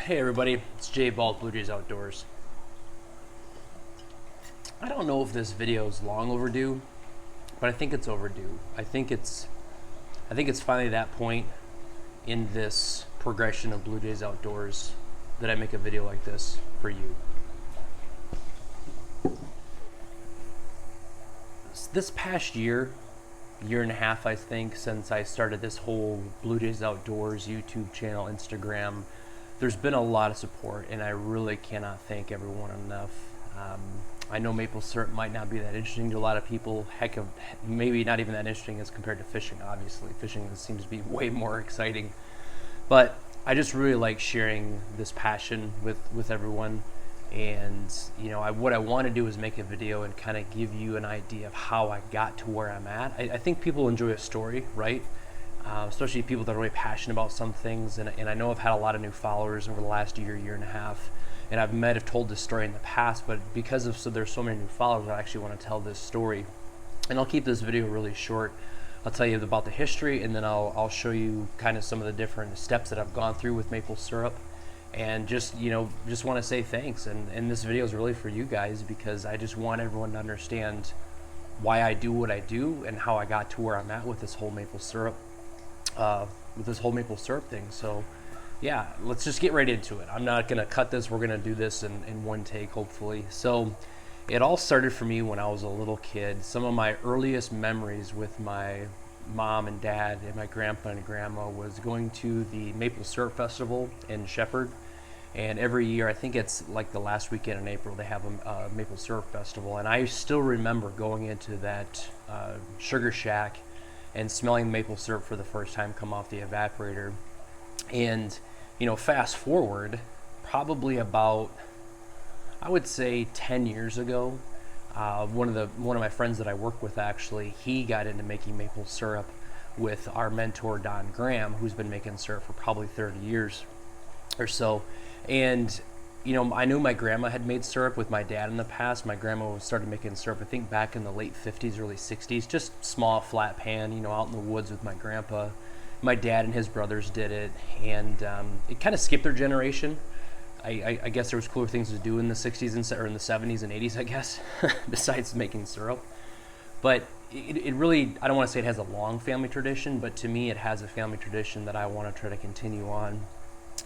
Hey everybody, it's Jay Bald, Blue Jays Outdoors. I don't know if this video is long overdue, but I think it's overdue. I think it's finally that point in this progression of Blue Jays Outdoors that I make a video like this for you. This past year and a half, I think, since I started this whole Blue Jays Outdoors YouTube channel, Instagram, there's been a lot of support, and I really cannot thank everyone enough. I know maple syrup might not be that interesting to a lot of people. Heck, maybe not even that interesting as compared to fishing. Obviously, fishing seems to be way more exciting. But I just really like sharing this passion with everyone. And what I want to do is make a video and kind of give you an idea of how I got to where I'm at. I think people enjoy a story, right? Especially people that are really passionate about some things. And I know I've had a lot of new followers over the last year and a half. And I might have told this story in the past, but because there's so many new followers, I actually want to tell this story. And I'll keep this video really short. I'll tell you about the history, and then I'll show you kind of some of the different steps that I've gone through with maple syrup. And just want to say thanks. And this video is really for you guys, because I just want everyone to understand why I do what I do and how I got to where I'm at with this whole maple syrup thing. So yeah, let's just get right into it. I'm not going to cut this. We're going to do this in one take, hopefully. So it all started for me when I was a little kid. Some of my earliest memories with my mom and dad and my grandpa and grandma was going to the Maple Syrup Festival in Shepherd. And every year, I think it's like the last weekend in April, they have a Maple Syrup Festival. And I still remember going into that sugar shack and smelling maple syrup for the first time come off the evaporator. And fast forward probably about, I would say, 10 years ago, one of my friends that I work with, actually, he got into making maple syrup with our mentor Don Graham, who's been making syrup for probably 30 years or so. And I knew my grandma had made syrup with my dad in the past. My grandma started making syrup, I think, back in the late 50s, early 60s, just small flat pan, out in the woods with my grandpa. My dad and his brothers did it, and it kind of skipped their generation. I guess there was cooler things to do in the 60s or in the 70s and 80s, I guess, besides making syrup. But it really, I don't want to say it has a long family tradition, but to me it has a family tradition that I want to try to continue on.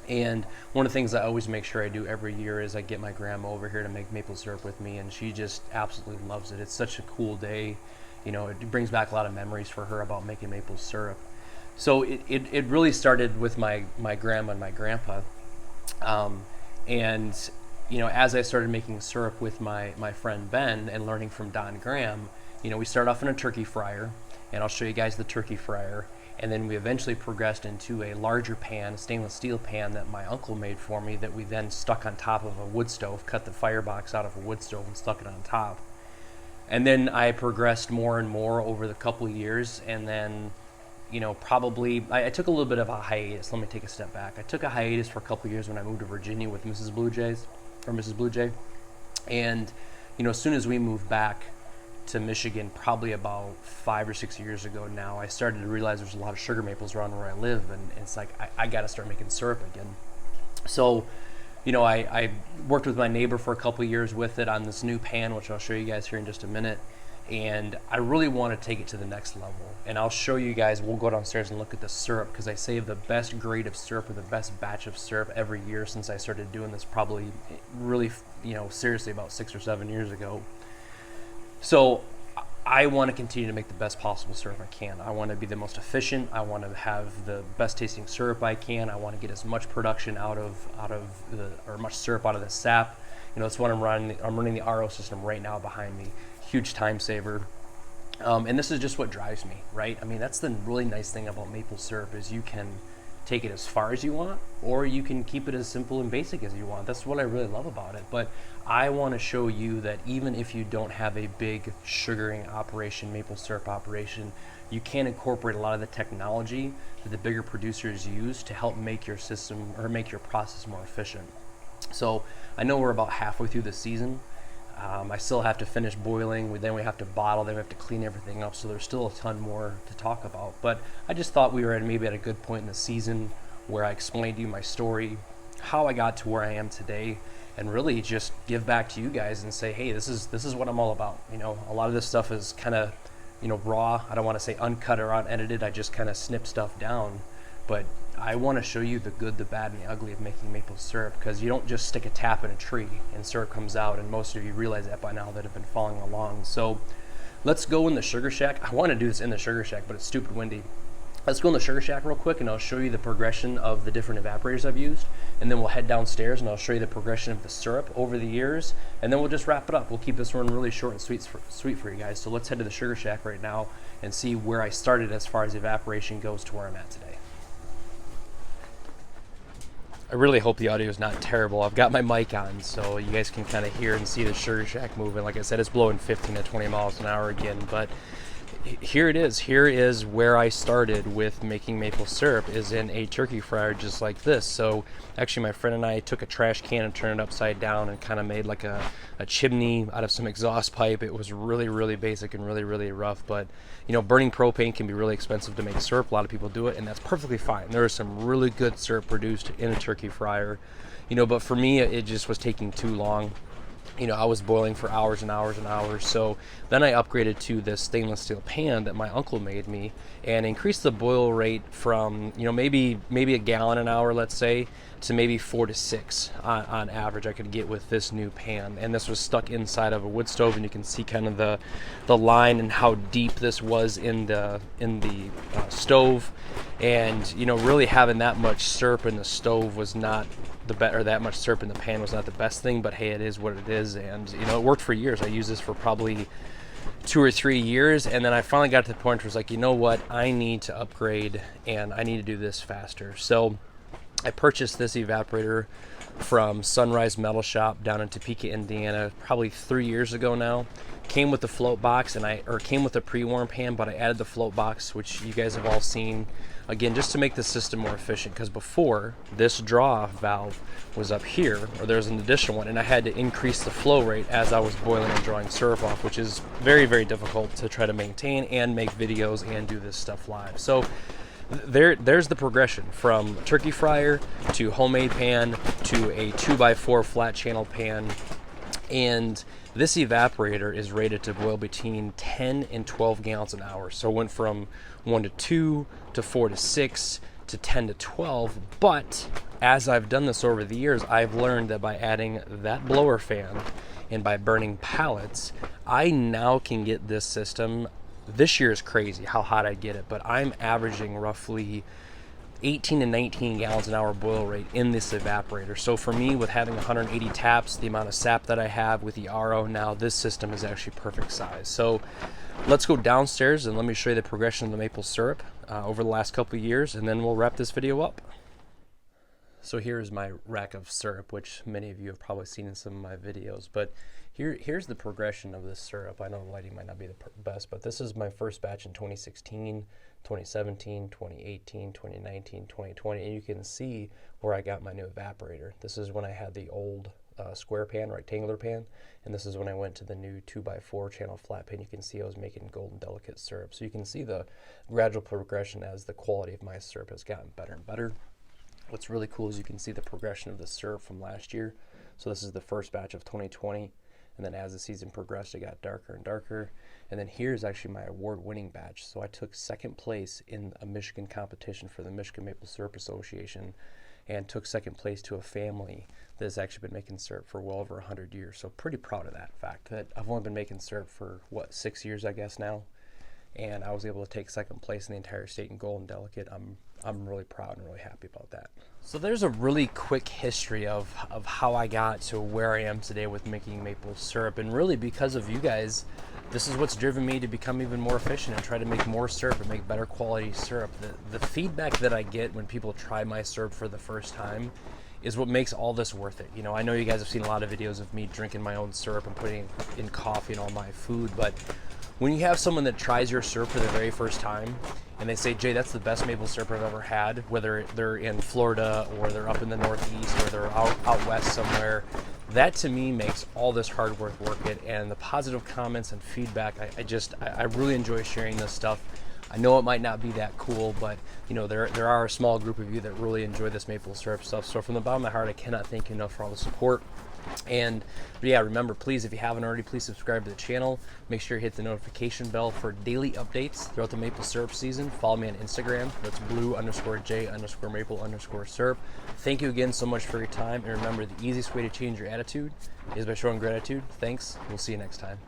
And one of the things I always make sure I do every year is I get my grandma over here to make maple syrup with me, and she just absolutely loves it. It's such a cool day. It brings back a lot of memories for her about making maple syrup. So it really started with my grandma and my grandpa. And as I started making syrup with my friend Ben and learning from Don Graham, we started off in a turkey fryer, and I'll show you guys the turkey fryer. And then we eventually progressed into a larger pan, a stainless steel pan that my uncle made for me, that we then stuck on top of a wood stove, cut the firebox out of a wood stove and stuck it on top. And then I progressed more and more over the couple of years, and then probably I took a little bit of a hiatus. Let me take a step back. I took a hiatus for a couple of years when I moved to Virginia with Mrs. Blue Jay. And as soon as we moved back to Michigan, probably about 5 or 6 years ago now, I started to realize there's a lot of sugar maples around where I live, and it's like I got to start making syrup again. So I worked with my neighbor for a couple of years with it on this new pan, which I'll show you guys here in just a minute. And I really want to take it to the next level. And I'll show you guys, we'll go downstairs and look at the syrup, because I save the best grade of syrup or the best batch of syrup every year since I started doing this, probably really, seriously about 6 or 7 years ago. So I want to continue to make the best possible syrup I can. I want to be the most efficient. I want to have the best tasting syrup I can. I want to get as much production much syrup out of the sap. That's what I'm running. I'm running the RO system right now behind me. Huge time saver. And this is just what drives me, right? I mean, that's the really nice thing about maple syrup, is you can take it as far as you want, or you can keep it as simple and basic as you want. That's what I really love about it. But I want to show you that even if you don't have a big sugaring operation, maple syrup operation, you can incorporate a lot of the technology that the bigger producers use to help make your system or make your process more efficient. So I know we're about halfway through the season. I still have to finish boiling, then we have to bottle, then we have to clean everything up, so there's still a ton more to talk about. But I just thought we were maybe at a good point in the season where I explained to you my story, how I got to where I am today, and really just give back to you guys and say, hey, this is what I'm all about. You know, a lot of this stuff is kind of, you know, raw. I don't want to say uncut or unedited. I just kind of snip stuff down. But I want to show you the good, the bad, and the ugly of making maple syrup, because you don't just stick a tap in a tree and syrup comes out, and most of you realize that by now that have been following along. So let's go in the sugar shack. I want to do this in the sugar shack, but it's stupid windy. Let's go in the sugar shack real quick and I'll show you the progression of the different evaporators I've used, and then we'll head downstairs and I'll show you the progression of the syrup over the years, and then we'll just wrap it up. We'll keep this one really short and sweet for you guys. So let's head to the sugar shack right now and see where I started as far as evaporation goes to where I'm at today. I really hope the audio is not terrible. I've got my mic on so you guys can kind of hear and see the sugar shack moving. Like I said, it's blowing 15 to 20 miles an hour again, but here it is. Here is where I started with making maple syrup, is in a turkey fryer just like this. So actually my friend and I took a trash can and turned it upside down and kind of made like a chimney out of some exhaust pipe. It was really, really basic and really, really rough, but you know, burning propane can be really expensive to make syrup. A lot of people do it, and that's perfectly fine. There is some really good syrup produced in a turkey fryer, you know, but for me it just was taking too long. You know, I was boiling for hours and hours and hours. So then I upgraded to this stainless steel pan that my uncle made me, and increased the boil rate from, you know, maybe a gallon an hour, let's say, to maybe 4 to 6 on average I could get with this new pan. And this was stuck inside of a wood stove, and you can see kind of the line and how deep this was in the stove. And you know, really having that much syrup in the stove was not that much syrup in the pan was not the best thing, but hey, it is what it is. And you know, it worked for years. I used this for probably 2 or 3 years, and then I finally got to the point where I was like, you know what, I need to upgrade and I need to do this faster. So I purchased this evaporator from Sunrise Metal Shop down in Topeka, Indiana, probably 3 years ago now. Came with the float box, came with a pre-warm pan, but I added the float box, which you guys have all seen, again, just to make the system more efficient, because before, this draw valve was up here, or there's an additional one, and I had to increase the flow rate as I was boiling and drawing syrup off, which is very, very difficult to try to maintain and make videos and do this stuff live. So there's the progression from turkey fryer to homemade pan to a 2x4 flat channel pan. And this evaporator is rated to boil between 10 and 12 gallons an hour. So it went from 1 to 2 to 4 to 6 to 10 to 12. But as I've done this over the years, I've learned that by adding that blower fan and by burning pallets, I now can get this system. This year is crazy how hot I get it, but I'm averaging roughly 18 to 19 gallons an hour boil rate in this evaporator. So for me, with having 180 taps, the amount of sap that I have with the RO now, this system is actually perfect size. So let's go downstairs and let me show you the progression of the maple syrup over the last couple of years, and then we'll wrap this video up. So here's my rack of syrup, which many of you have probably seen in some of my videos, but here's the progression of this syrup. I know the lighting might not be the best, but this is my first batch in 2016, 2017, 2018, 2019, 2020, and you can see where I got my new evaporator. This is when I had the old square pan, rectangular pan, and this is when I went to the new 2x4 channel flat pan. You can see I was making golden delicate syrup. So you can see the gradual progression as the quality of my syrup has gotten better and better. What's really cool is you can see the progression of the syrup from last year. So this is the first batch of 2020. And then as the season progressed, it got darker and darker. And then here's actually my award-winning batch. So I took second place in a Michigan competition for the Michigan Maple Syrup Association, and took second place to a family that has actually been making syrup for well over 100 years. So pretty proud of that fact that I've only been making syrup for, 6 years, I guess now. And I was able to take second place in the entire state in Golden Delicate. I'm really proud and really happy about that. So there's a really quick history of how I got to where I am today with making maple syrup. And really because of you guys, this is what's driven me to become even more efficient and try to make more syrup and make better quality syrup. The feedback that I get when people try my syrup for the first time is what makes all this worth it. You know, I know you guys have seen a lot of videos of me drinking my own syrup and putting it in coffee and all my food, but when you have someone that tries your syrup for the very first time and they say, Jay, that's the best maple syrup I've ever had, whether they're in Florida or they're up in the Northeast or they're out west somewhere, that to me makes all this hard work worth it. And the positive comments and feedback, I really enjoy sharing this stuff I know it might not be that cool, but you know, there are a small group of you that really enjoy this maple syrup stuff. So from the bottom of my heart, I cannot thank you enough for all the support. And yeah, remember, please, if you haven't already, please subscribe to the channel. Make sure you hit the notification bell for daily updates throughout the maple syrup season. Follow me on Instagram. That's blue_J_maple_syrup. Thank you again so much for your time. And remember, the easiest way to change your attitude is by showing gratitude. Thanks. We'll see you next time.